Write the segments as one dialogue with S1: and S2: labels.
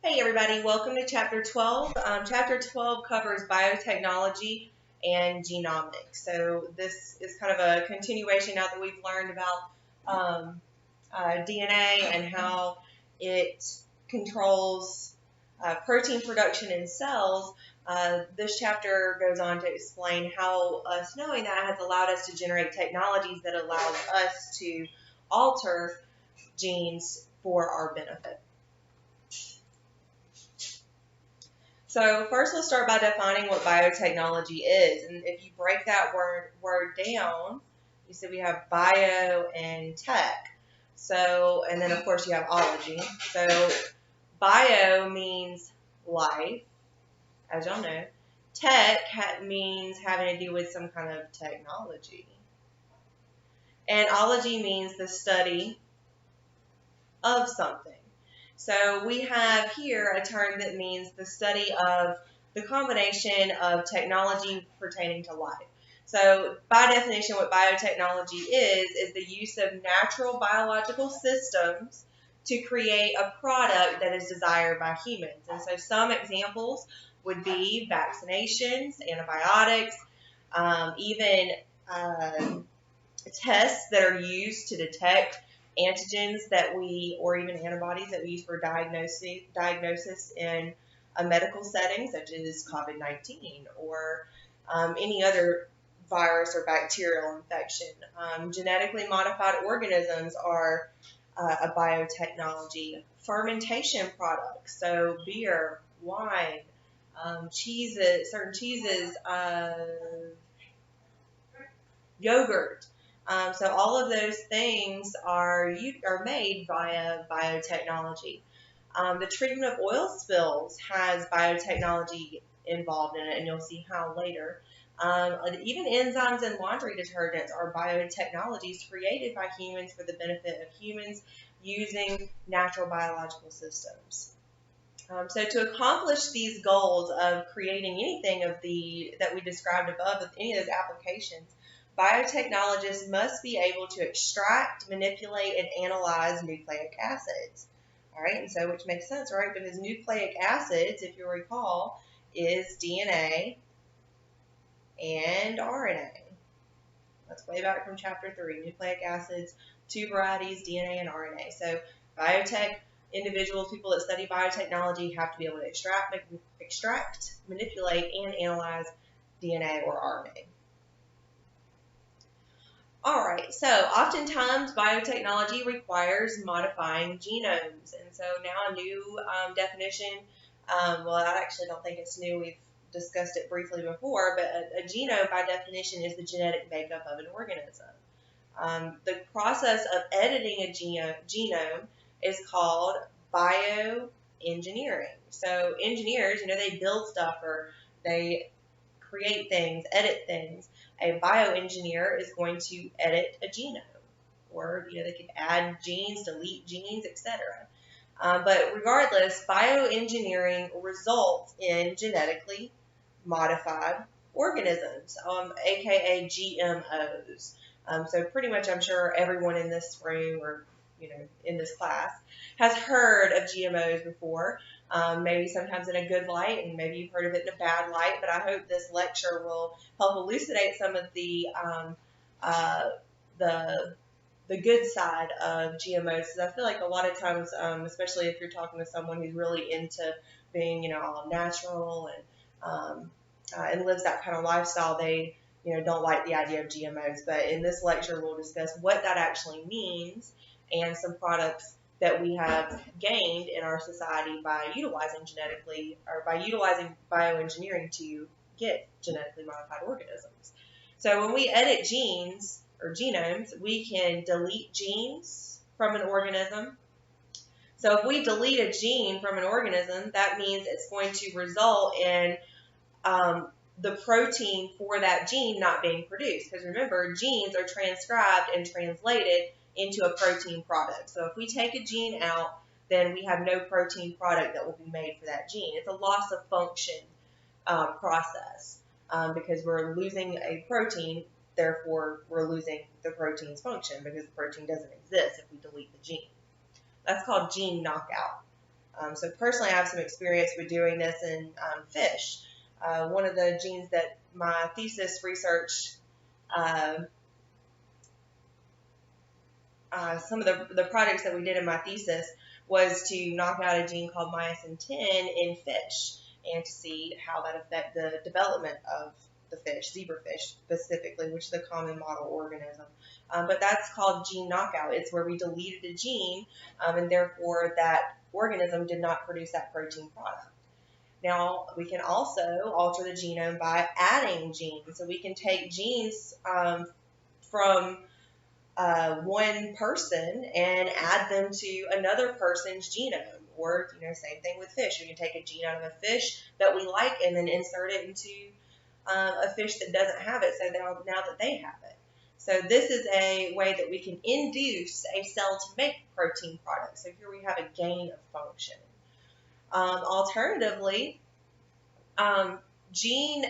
S1: Hey everybody, welcome to Chapter 12. Chapter 12 covers biotechnology and genomics. So this is kind of a continuation now that we've learned about DNA and how it controls protein production in cells. This chapter goes on to explain how us knowing that has allowed us to generate technologies that allows us to alter genes for our benefit. So first let's start by defining what biotechnology is. And if you break that word down, you see we have bio and tech. So, and then of course you have ology. So bio means life, as y'all know. Tech means having to do with some kind of technology. And ology means the study of something. So we have here a term that means the study of the combination of technology pertaining to life. So by definition, what biotechnology is the use of natural biological systems to create a product that is desired by humans. And so some examples would be vaccinations, antibiotics, even tests that are used to detect antigens that or even antibodies that we use for diagnosis in a medical setting, such as COVID-19 or any other virus or bacterial infection. Genetically modified organisms are a biotechnology. Fermentation products, so beer, wine, cheeses, certain cheeses, yogurt. So all of those things are made via biotechnology. The treatment of oil spills has biotechnology involved in it, and you'll see how later. Even enzymes and laundry detergents are biotechnologies created by humans for the benefit of humans using natural biological systems. So to accomplish these goals of creating anything that we described above with any of those applications, biotechnologists must be able to extract, manipulate, and analyze nucleic acids. All right, and so which makes sense, right? Because nucleic acids, if you recall, is DNA and RNA. That's way back from chapter 3. Nucleic acids, two varieties, DNA and RNA. So biotech individuals, people that study biotechnology, have to be able to extract, manipulate, and analyze DNA or RNA. All right, so oftentimes biotechnology requires modifying genomes. And so now a new definition, well, I actually don't think it's new. We've discussed it briefly before, but a genome by definition is the genetic makeup of an organism. The process of editing a genome is called bioengineering. So engineers, they build stuff or they create things, edit things. A bioengineer is going to edit a genome, or they could add genes, delete genes, etc. But regardless, bioengineering results in genetically modified organisms, aka GMOs. So pretty much, I'm sure everyone in this room or in this class has heard of GMOs before. Maybe sometimes in a good light, and maybe you've heard of it in a bad light, but I hope this lecture will help elucidate some of the good side of GMOs, because I feel like a lot of times, especially if you're talking to someone who's really into being, all natural and lives that kind of lifestyle, they, don't like the idea of GMOs. But in this lecture, we'll discuss what that actually means and some products that we have gained in our society by utilizing bioengineering to get genetically modified organisms. So when we edit genes or genomes, we can delete genes from an organism. So if we delete a gene from an organism, that means it's going to result in the protein for that gene not being produced. Because remember, genes are transcribed and translated into a protein product. So if we take a gene out, then we have no protein product that will be made for that gene. It's a loss of function process because we're losing a protein, therefore we're losing the protein's function because the protein doesn't exist if we delete the gene. That's called gene knockout. So personally, I have some experience with doing this in fish. One of the genes that my thesis research, um, some of the projects that we did in my thesis was to knock out a gene called myosin 10 in fish and to see how that affected the development of the fish, zebrafish specifically, which is the common model organism. But that's called gene knockout. It's where we deleted a gene, and therefore that organism did not produce that protein product. Now, we can also alter the genome by adding genes. So we can take genes from one person and add them to another person's genome. Or, same thing with fish. We can take a gene out of a fish that we like and then insert it into a fish that doesn't have it, so now that they have it. So this is a way that we can induce a cell to make protein products. So here we have a gain of function. Alternatively, gene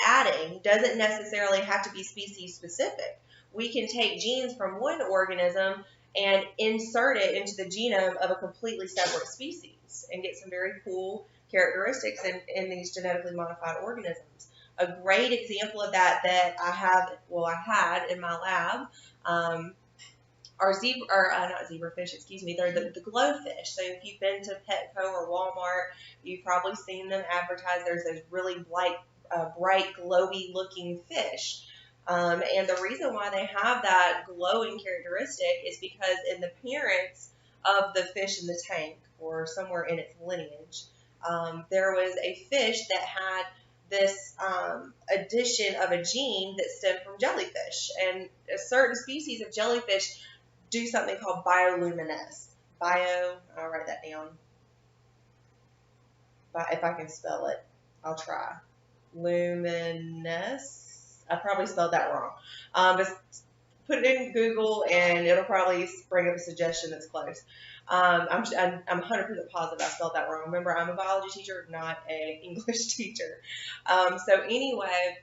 S1: adding doesn't necessarily have to be species specific. We can take genes from one organism and insert it into the genome of a completely separate species and get some very cool characteristics in these genetically modified organisms. A great example of that I had in my lab are not zebrafish, excuse me, they're the glowfish. So if you've been to Petco or Walmart, you've probably seen them advertised. There's those really bright, glowy looking fish. And the reason why they have that glowing characteristic is because in the parents of the fish in the tank, or somewhere in its lineage, there was a fish that had this addition of a gene that stemmed from jellyfish. And a certain species of jellyfish do something called bioluminesce. I'll write that down. If I can spell it, I'll try. Luminesce. I probably spelled that wrong. But put it in Google and it'll probably bring up a suggestion that's close. I'm 100% positive I spelled that wrong. Remember, I'm a biology teacher, not an English teacher. So anyway,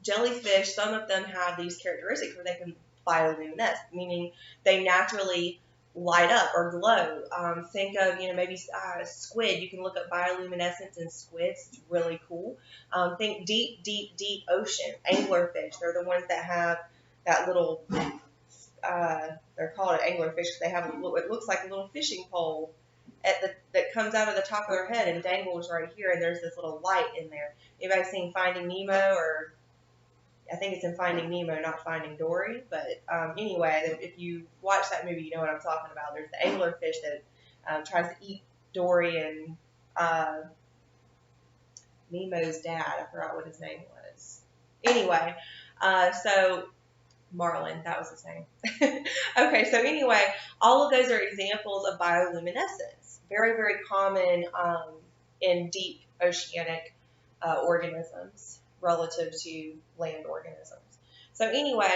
S1: jellyfish, some of them have these characteristics where they can bioluminesce, meaning they naturally light up or glow. Think of, maybe squid. You can look up bioluminescence in squids. It's really cool. Think deep, deep, deep ocean. Anglerfish. They're the ones that have that little, they're called anglerfish because they have it looks like a little fishing pole that comes out of the top of their head and dangles right here, and there's this little light in there. Anybody seen Finding Nemo? Or I think it's in Finding Nemo, not Finding Dory. But anyway, if you watch that movie, you know what I'm talking about. There's the anglerfish that tries to eat Dory and Nemo's dad. I forgot what his name was. Anyway, so Marlin, that was his name. Okay, so anyway, all of those are examples of bioluminescence. Very, very common in deep oceanic organisms relative to land organisms. So anyway,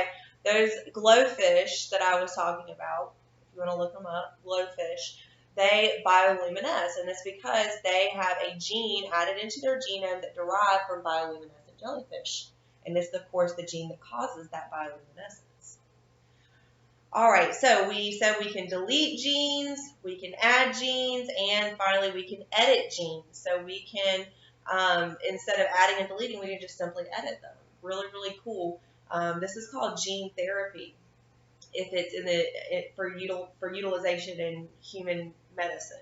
S1: those glowfish that I was talking about, if you want to look them up, glowfish, they bioluminesce, and it's because they have a gene added into their genome that derived from bioluminescent jellyfish. And this is, of course, the gene that causes that bioluminescence. All right, so we said we can delete genes, we can add genes, and finally we can edit genes. So we can, instead of adding and deleting, we can just simply edit them. Really, really cool. This is called gene therapy if it's for utilization in human medicine.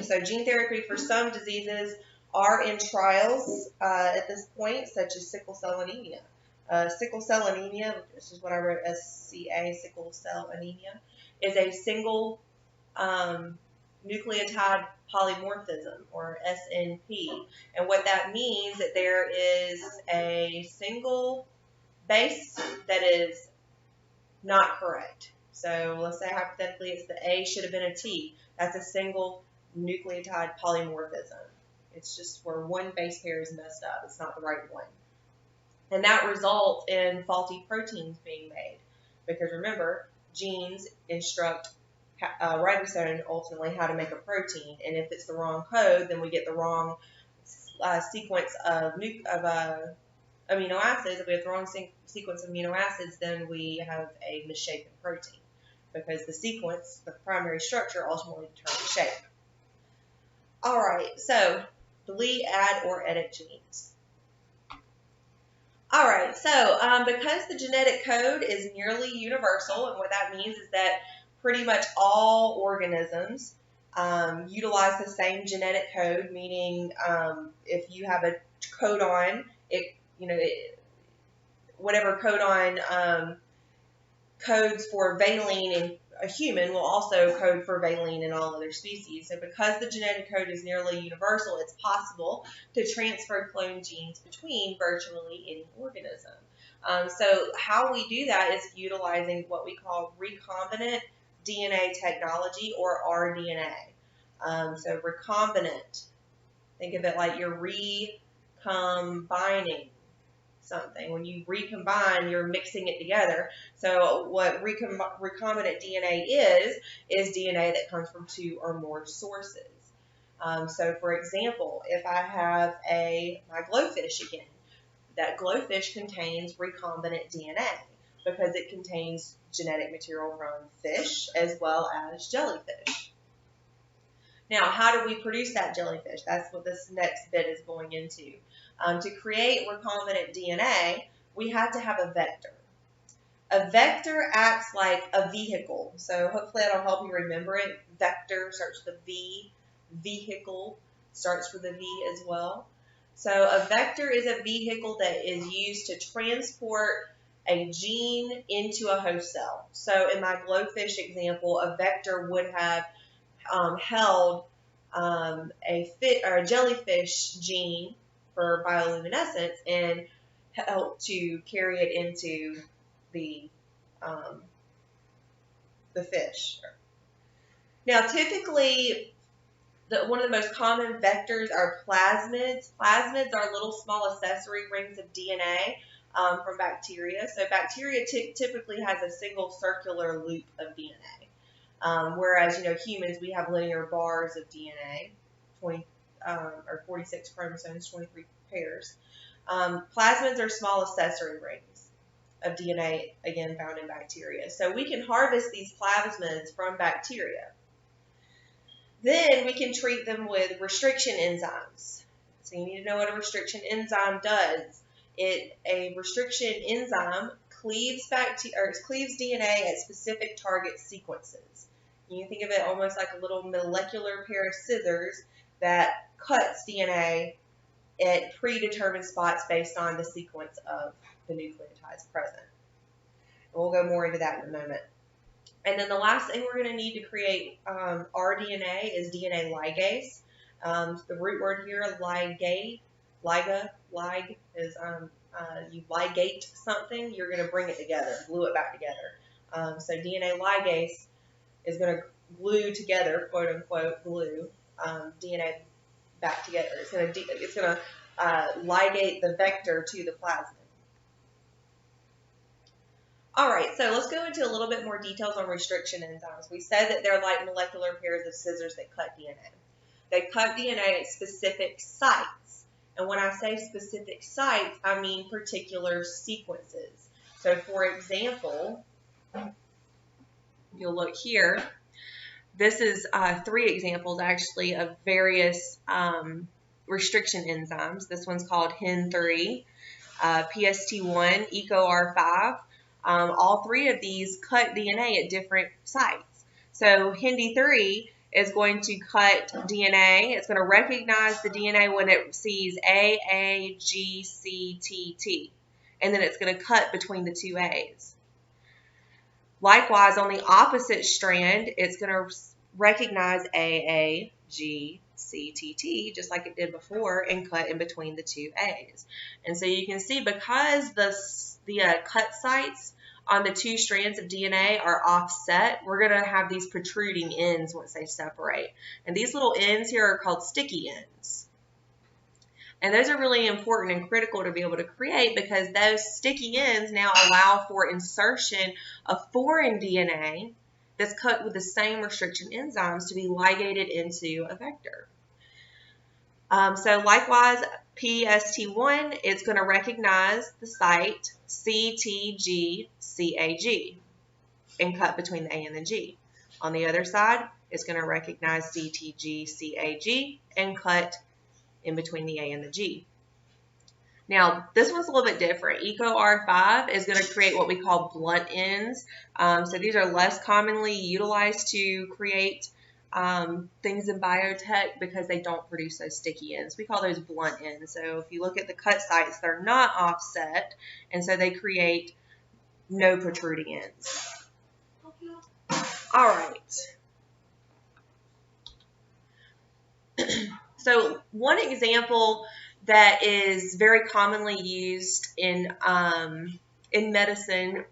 S1: So gene therapy for some diseases are in trials at this point, such as sickle cell anemia. Sickle cell anemia, which is what I wrote, SCA, sickle cell anemia, is a single nucleotide polymorphism, or SNP. And what that means that there is a single base that is not correct. So let's say hypothetically it's the A should have been a T. That's a single nucleotide polymorphism. It's just where one base pair is messed up. It's not the right one. And that results in faulty proteins being made. Because remember, genes instruct ribosome ultimately how to make a protein. And if it's the wrong code, then we get the wrong sequence of amino acids. If we have the wrong sequence of amino acids, then we have a misshapen protein. because the sequence, the primary structure, ultimately determines shape. All right, so delete, add, or edit genes. All right, so because the genetic code is nearly universal, and what that means is that pretty much all organisms utilize the same genetic code, meaning if you have a codon, whatever codon codes for valine in a human will also code for valine in all other species. So because the genetic code is nearly universal, it's possible to transfer clone genes between virtually any organism. So how we do that is utilizing what we call recombinant DNA technology, or rDNA. So recombinant, think of it like you're recombining something. When you recombine, you're mixing it together. So what recombinant DNA is DNA that comes from two or more sources. So for example, if I have my glowfish again, that glowfish contains recombinant DNA because it contains genetic material from fish as well as jellyfish. Now, how do we produce that jellyfish? That's what this next bit is going into. To create recombinant DNA, we have to have a vector. A vector acts like a vehicle. So hopefully that'll help you remember it. Vector starts with a V. Vehicle starts with a V as well. So a vector is a vehicle that is used to transport a gene into a host cell. So in my glowfish example, a vector would have held a jellyfish gene for bioluminescence and help to carry it into the fish. Now, typically, one of the most common vectors are plasmids. Plasmids are little small accessory rings of DNA from bacteria. So bacteria typically has a single circular loop of DNA. Whereas, humans, we have linear bars of DNA, 46 chromosomes, 23 pairs. Plasmids are small accessory rings of DNA, again, found in bacteria. So we can harvest these plasmids from bacteria. Then we can treat them with restriction enzymes. So you need to know what a restriction enzyme does. A restriction enzyme cleaves DNA at specific target sequences. You can think of it almost like a little molecular pair of scissors that cuts DNA at predetermined spots based on the sequence of the nucleotides present. And we'll go more into that in a moment. And then the last thing we're going to need to create rDNA is DNA ligase. The root word here, lig is you ligate something, you're going to bring it together, glue it back together. So DNA ligase is going to glue together, quote unquote, glue DNA back together. It's going to ligate the vector to the plasmid. All right, so let's go into a little bit more details on restriction enzymes. We said that they're like molecular pairs of scissors that cut DNA. They cut DNA at specific sites. And when I say specific sites, I mean particular sequences. So for example, you'll look here. This is 3 examples actually of various restriction enzymes. This one's called HEN3, PST1, EcoR5. All 3 of these cut DNA at different sites. So HEND3 is going to cut DNA. It's going to recognize the DNA when it sees A, A, G, C, T, T. And then it's going to cut between the 2 A's. Likewise, on the opposite strand, it's going to recognize A, A, G, C, T, T, just like it did before, and cut in between the 2 A's. And so you can see because the cut sites on the 2 strands of DNA are offset, we're going to have these protruding ends once they separate. And these little ends here are called sticky ends. And those are really important and critical to be able to create because those sticky ends now allow for insertion of foreign DNA that's cut with the same restriction enzymes to be ligated into a vector. So likewise, PST1, it's going to recognize the site CTGCAG. and cut between the A and the G. On the other side, it's going to recognize CTG, CAG, and cut in between the A and the G. Now, this one's a little bit different. Eco R5 is going to create what we call blunt ends. So these are less commonly utilized to create things in biotech because they don't produce those sticky ends. We call those blunt ends. So if you look at the cut sites, they're not offset, and so they create no protruding ends. All right. So one example that is very commonly used in medicine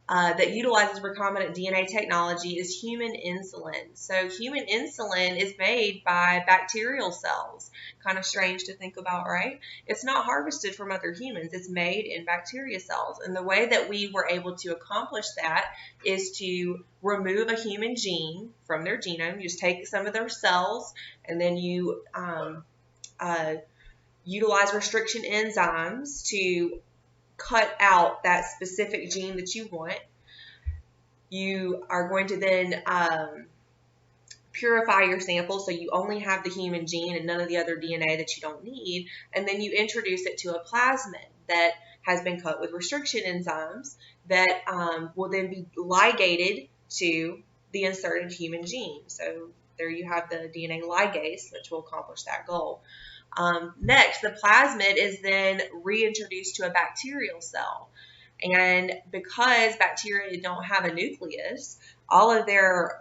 S1: that utilizes recombinant DNA technology is human insulin. So human insulin is made by bacterial cells. Kind of strange to think about, right? It's not harvested from other humans. It's made in bacteria cells. And the way that we were able to accomplish that is to remove a human gene from their genome. You just take some of their cells and then you utilize restriction enzymes to cut out that specific gene that you want. You are going to then purify your sample so you only have the human gene and none of the other DNA that you don't need, and then you introduce it to a plasmid that has been cut with restriction enzymes that will then be ligated to the inserted human gene. So there you have the DNA ligase, which will accomplish that goal. Next, the plasmid is then reintroduced to a bacterial cell. And because bacteria don't have a nucleus, all of their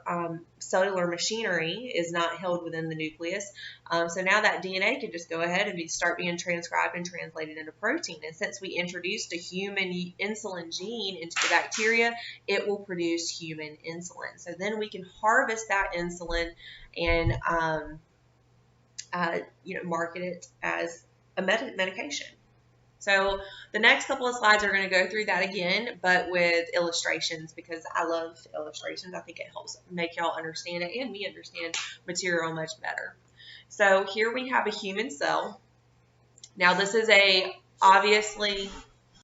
S1: cellular machinery is not held within the nucleus. So now that DNA can just go ahead and start being transcribed and translated into protein. And since we introduced a human insulin gene into the bacteria, it will produce human insulin. So then we can harvest that insulin and market it as a medication. So the next couple of slides are going to go through that again, but with illustrations because I love illustrations. I think it helps make y'all understand it and me understand material much better. So here we have a human cell. Now this is obviously